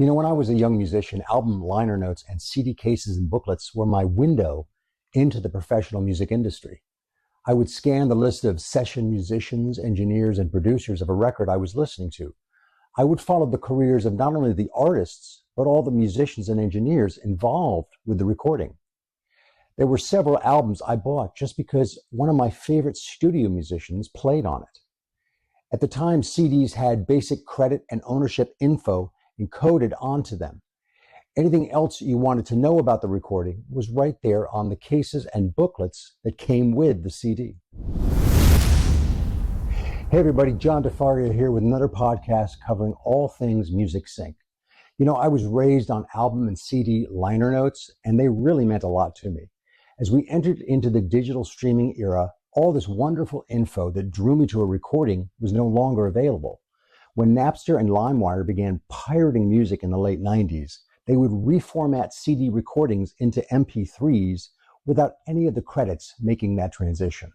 You know, when I was a young musician, album liner notes and CD cases and booklets were my window into the professional music industry. I would scan the list of session musicians, engineers, and producers of a record I was listening to. I would follow the careers of not only the artists, but all the musicians and engineers involved with the recording. There were several albums I bought just because one of my favorite studio musicians played on it. At the time, CDs had basic credit and ownership info encoded onto them. Anything else you wanted to know about the recording was right there on the cases and booklets that came with the CD. Hey everybody, John DeFaria here with another podcast covering all things music sync. You know, I was raised on album and CD liner notes, and they really meant a lot to me. As we entered into the digital streaming era, all this wonderful info that drew me to a recording was no longer available. When Napster and LimeWire began pirating music in the late 90s, they would reformat CD recordings into MP3s without any of the credits making that transition.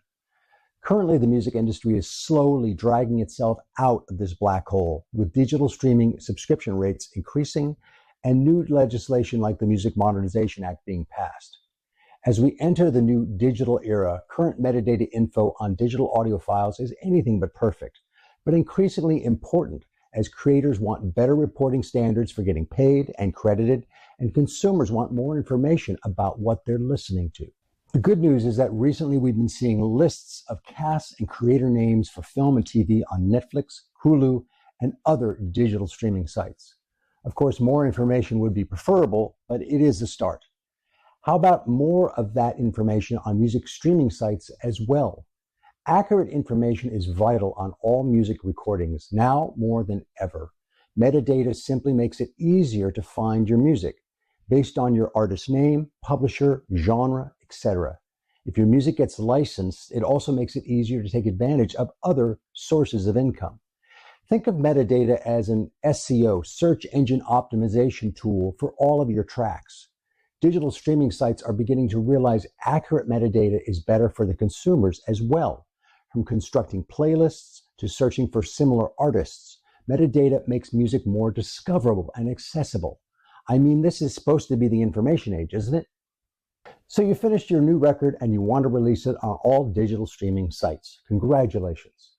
Currently, the music industry is slowly dragging itself out of this black hole, with digital streaming subscription rates increasing and new legislation like the Music Modernization Act being passed. As we enter the new digital era, current metadata info on digital audio files is anything but perfect, but increasingly important as creators want better reporting standards for getting paid and credited, and consumers want more information about what they're listening to. The good news is that recently we've been seeing lists of cast and creator names for film and TV on Netflix, Hulu, and other digital streaming sites. Of course, more information would be preferable, but it is a start. How about more of that information on music streaming sites as well? Accurate information is vital on all music recordings, now more than ever. Metadata simply makes it easier to find your music, based on your artist name, publisher, genre, etc. If your music gets licensed, it also makes it easier to take advantage of other sources of income. Think of metadata as an SEO, search engine optimization tool for all of your tracks. Digital streaming sites are beginning to realize accurate metadata is better for the consumers as well. From constructing playlists to searching for similar artists, metadata makes music more discoverable and accessible. I mean, this is supposed to be the information age, isn't it? So you finished your new record and you want to release it on all digital streaming sites. Congratulations.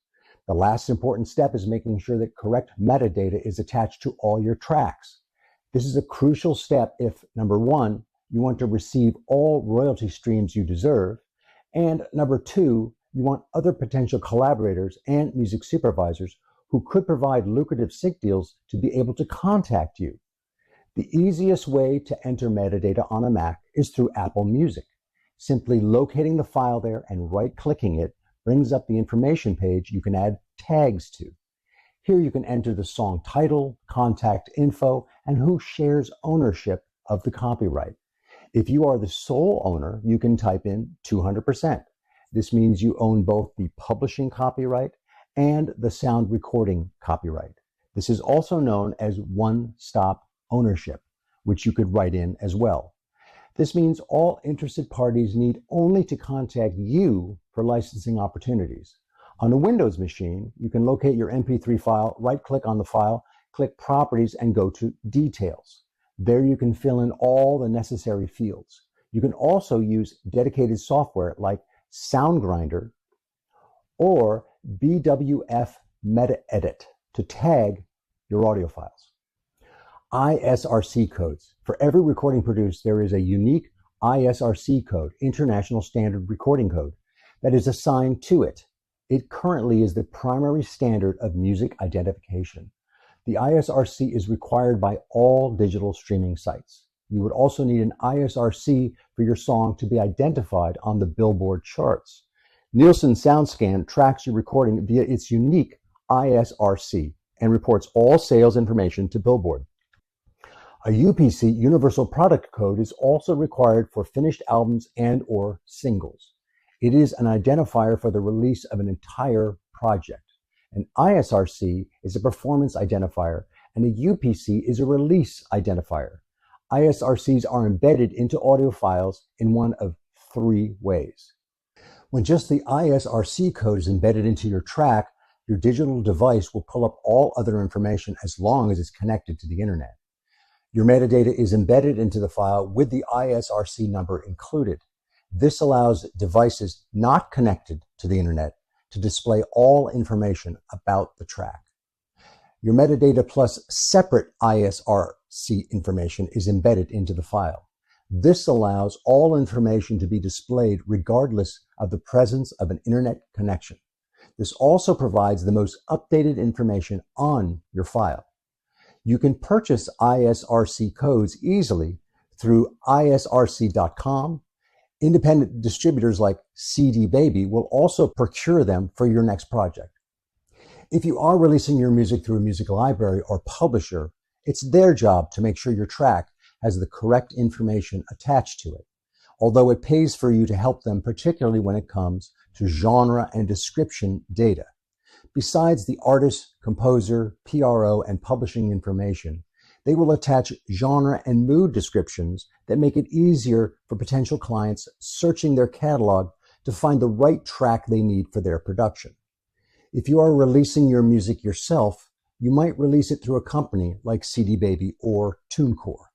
The last important step is making sure that correct metadata is attached to all your tracks. This is a crucial step if, number one, you want to receive all royalty streams you deserve, and number two, you want other potential collaborators and music supervisors who could provide lucrative sync deals to be able to contact you. The easiest way to enter metadata on a Mac is through Apple Music. Simply locating the file there and right-clicking it brings up the information page you can add tags to. Here you can enter the song title, contact info, and who shares ownership of the copyright. If you are the sole owner, you can type in 200%. This means you own both the publishing copyright and the sound recording copyright. This is also known as one-stop ownership, which you could write in as well. This means all interested parties need only to contact you for licensing opportunities. On a Windows machine, you can locate your MP3 file, right-click on the file, click Properties, and go to Details. There you can fill in all the necessary fields. You can also use dedicated software like SoundGrinder or BWF MetaEdit to tag your audio files. I.S.R.C. codes. For every recording produced, there is a unique I.S.R.C. code, International Standard Recording Code, that is assigned to it. It currently is the primary standard of music identification. The I.S.R.C. is required by all digital streaming sites. You would also need an I.S.R.C. for your song to be identified on the Billboard charts. Nielsen SoundScan tracks your recording via its unique I.S.R.C. and reports all sales information to Billboard. A U.P.C. Universal Product Code is also required for finished albums and/or singles. It is an identifier for the release of an entire project. An I.S.R.C. is a performance identifier, and a U.P.C. is a release identifier. I.S.R.Cs are embedded into audio files in one of three ways. When just the I.S.R.C. code is embedded into your track, your digital device will pull up all other information as long as it's connected to the internet. Your metadata is embedded into the file with the ISRC number included. This allows devices not connected to the internet to display all information about the track. Your metadata plus separate ISRC information is embedded into the file. This allows all information to be displayed regardless of the presence of an internet connection. This also provides the most updated information on your file. You can purchase ISRC codes easily through ISRC.com. Independent distributors like CD Baby will also procure them for your next project. If you are releasing your music through a music library or publisher, it's their job to make sure your track has the correct information attached to it, although it pays for you to help them, particularly when it comes to genre and description data. Besides the artist, composer, PRO, and publishing information, they will attach genre and mood descriptions that make it easier for potential clients searching their catalog to find the right track they need for their production. If you are releasing your music yourself, you might release it through a company like CD Baby or TuneCore.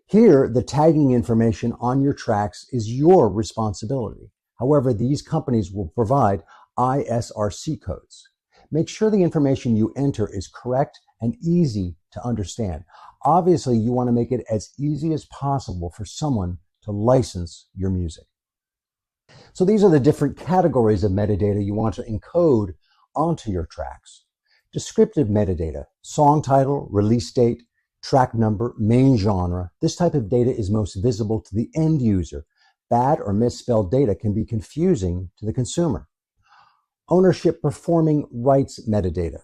Here, the tagging information on your tracks is your responsibility. However, these companies will provide ISRC codes. Make sure the information you enter is correct and easy to understand. Obviously, you want to make it as easy as possible for someone to license your music. So these are the different categories of metadata you want to encode onto your tracks. Descriptive metadata, song title, release date, track number, main genre. This type of data is most visible to the end user. Bad or misspelled data can be confusing to the consumer. Ownership performing rights metadata.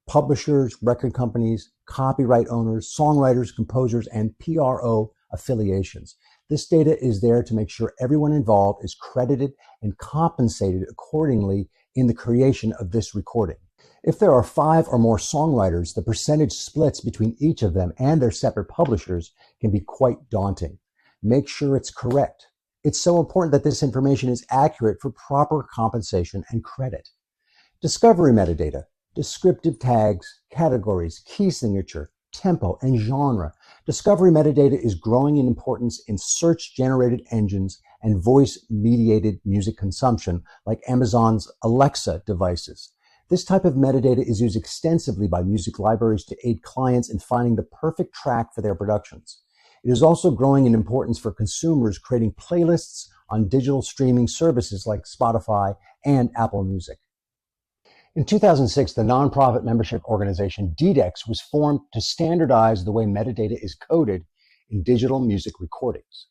Publishers, record companies, copyright owners, songwriters, composers, and PRO affiliations. This data is there to make sure everyone involved is credited and compensated accordingly in the creation of this recording. If there are 5 or more songwriters, the percentage splits between each of them and their separate publishers can be quite daunting. Make sure it's correct. It's so important that this information is accurate for proper compensation and credit. Discovery metadata, descriptive tags, categories, key signature, tempo, and genre. Discovery metadata is growing in importance in search-generated engines and voice-mediated music consumption like Amazon's Alexa devices. This type of metadata is used extensively by music libraries to aid clients in finding the perfect track for their productions. It is also growing in importance for consumers creating playlists on digital streaming services like Spotify and Apple Music. In 2006, the nonprofit membership organization D-DEX was formed to standardize the way metadata is coded in digital music recordings.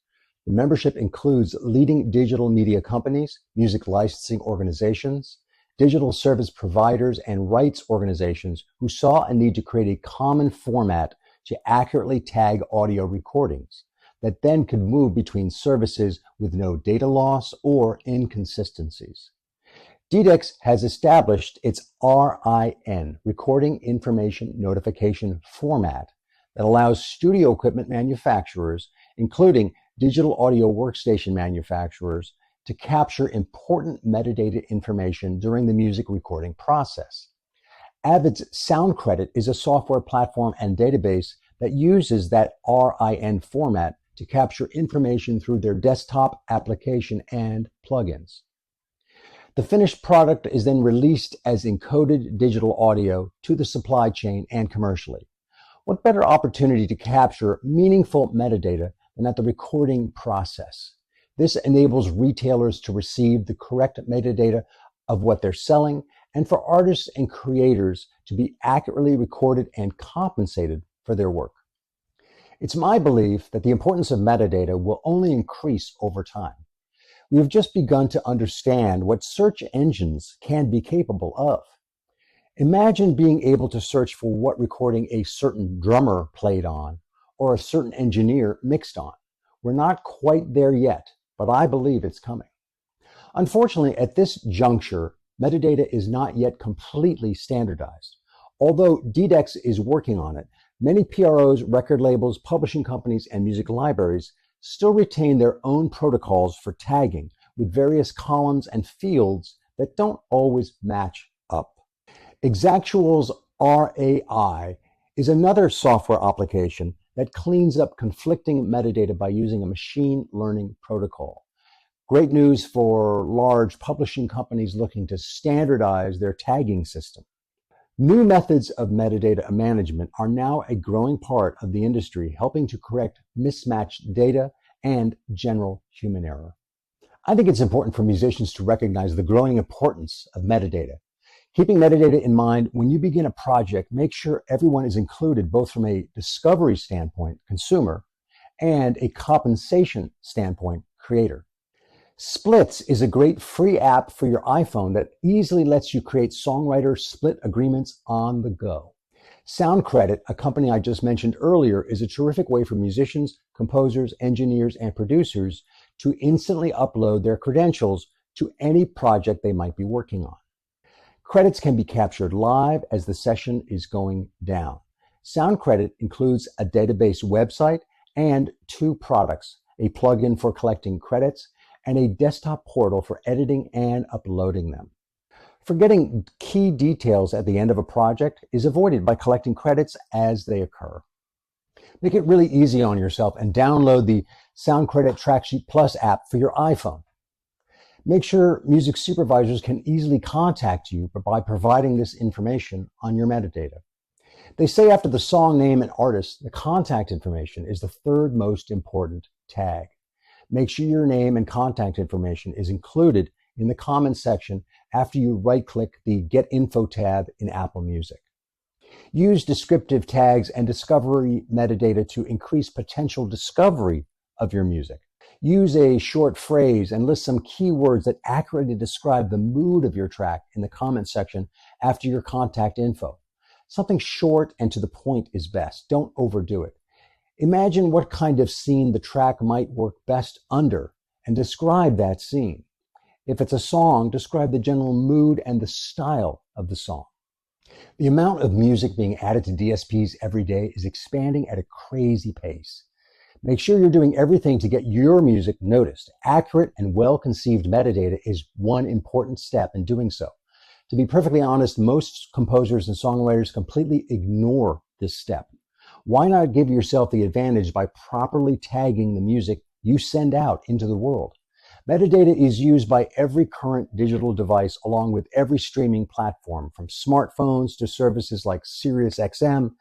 The membership includes leading digital media companies, music licensing organizations, digital service providers, and rights organizations who saw a need to create a common format to accurately tag audio recordings that then could move between services with no data loss or inconsistencies. D-DEX has established its RIN, Recording Information Notification Format, that allows studio equipment manufacturers, including digital audio workstation manufacturers, to capture important metadata information during the music recording process. Avid's Sound Credit is a software platform and database that uses that RIN format to capture information through their desktop application and plugins. The finished product is then released as encoded digital audio to the supply chain and commercially. What better opportunity to capture meaningful metadata than at the recording process? This enables retailers to receive the correct metadata of what they're selling and for artists and creators to be accurately recorded and compensated for their work. It's my belief that the importance of metadata will only increase over time. We have just begun to understand what search engines can be capable of. Imagine being able to search for what recording a certain drummer played on or a certain engineer mixed on. We're not quite there yet, but I believe it's coming. Unfortunately, at this juncture, metadata is not yet completely standardized. Although D-DEX is working on it, many PROs, record labels, publishing companies, and music libraries still retain their own protocols for tagging with various columns and fields that don't always match up. Exactuals RAI is another software application that cleans up conflicting metadata by using a machine learning protocol. Great news for large publishing companies looking to standardize their tagging system. New methods of metadata management are now a growing part of the industry, helping to correct mismatched data and general human error. I think it's important for musicians to recognize the growing importance of metadata. Keeping metadata in mind when you begin a project, make sure everyone is included both from a discovery standpoint, consumer, and a compensation standpoint, creator. Splits is a great free app for your iPhone that easily lets you create songwriter split agreements on the go. SoundCredit, a company I just mentioned earlier, is a terrific way for musicians, composers, engineers, and producers to instantly upload their credentials to any project they might be working on. Credits can be captured live as the session is going down. SoundCredit includes a database website and 2 products, a plugin for collecting credits and a desktop portal for editing and uploading them. Forgetting key details at the end of a project is avoided by collecting credits as they occur. Make it really easy on yourself and download the SoundCredit Tracksheet Plus app for your iPhone. Make sure music supervisors can easily contact you by providing this information on your metadata. They say after the song name and artist, the contact information is the 3rd most important tag. Make sure your name and contact information is included in the comments section after you right-click the Get Info tab in Apple Music. Use descriptive tags and discovery metadata to increase potential discovery of your music. Use a short phrase and list some keywords that accurately describe the mood of your track in the comments section after your contact info. Something short and to the point is best. Don't overdo it. Imagine what kind of scene the track might work best under and describe that scene. If it's a song, describe the general mood and the style of the song. The amount of music being added to DSPs every day is expanding at a crazy pace. Make sure you're doing everything to get your music noticed. Accurate and well-conceived metadata is one important step in doing so. To be perfectly honest, most composers and songwriters completely ignore this step. Why not give yourself the advantage by properly tagging the music you send out into the world? Metadata is used by every current digital device along with every streaming platform, from smartphones to services like SiriusXM,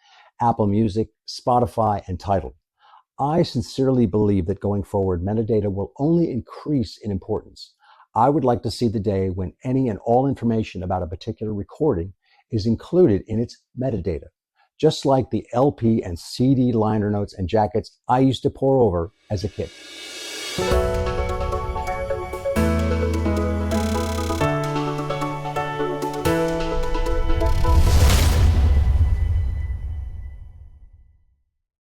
Apple Music, Spotify, and Tidal. I sincerely believe that going forward, metadata will only increase in importance. I would like to see the day when any and all information about a particular recording is included in its metadata, just like the LP and CD liner notes and jackets I used to pore over as a kid.